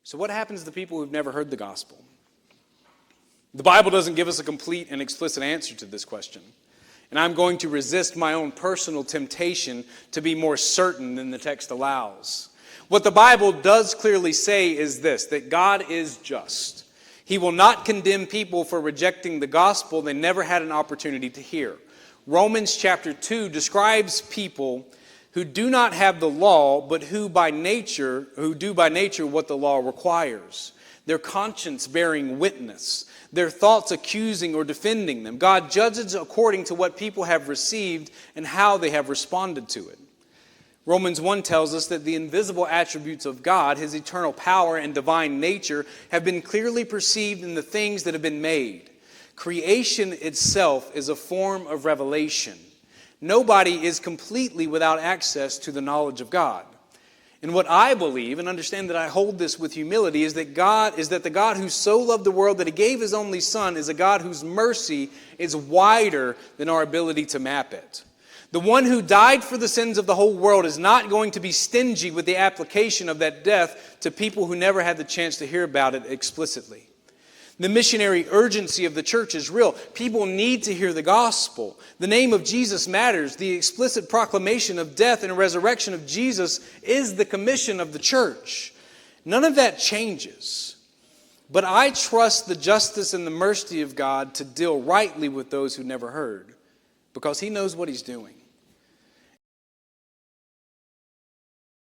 So what happens to people who've never heard the gospel? The Bible doesn't give us a complete and explicit answer to this question. And I'm going to resist my own personal temptation to be more certain than the text allows. What the Bible does clearly say is this, that God is just. He will not condemn people for rejecting the gospel they never had an opportunity to hear. Romans chapter 2 describes people who do not have the law, but who do by nature what the law requires. Their conscience bearing witness, their thoughts accusing or defending them. God judges according to what people have received and how they have responded to it. Romans 1 tells us that the invisible attributes of God, his eternal power and divine nature, have been clearly perceived in the things that have been made. Creation itself is a form of revelation. Nobody is completely without access to the knowledge of God. And what I believe, and understand that I hold this with humility, is that the God who so loved the world that he gave his only Son is a God whose mercy is wider than our ability to map it. The one who died for the sins of the whole world is not going to be stingy with the application of that death to people who never had the chance to hear about it explicitly. The missionary urgency of the church is real. People need to hear the gospel. The name of Jesus matters. The explicit proclamation of death and resurrection of Jesus is the commission of the church. None of that changes. But I trust the justice and the mercy of God to deal rightly with those who never heard, because he knows what he's doing.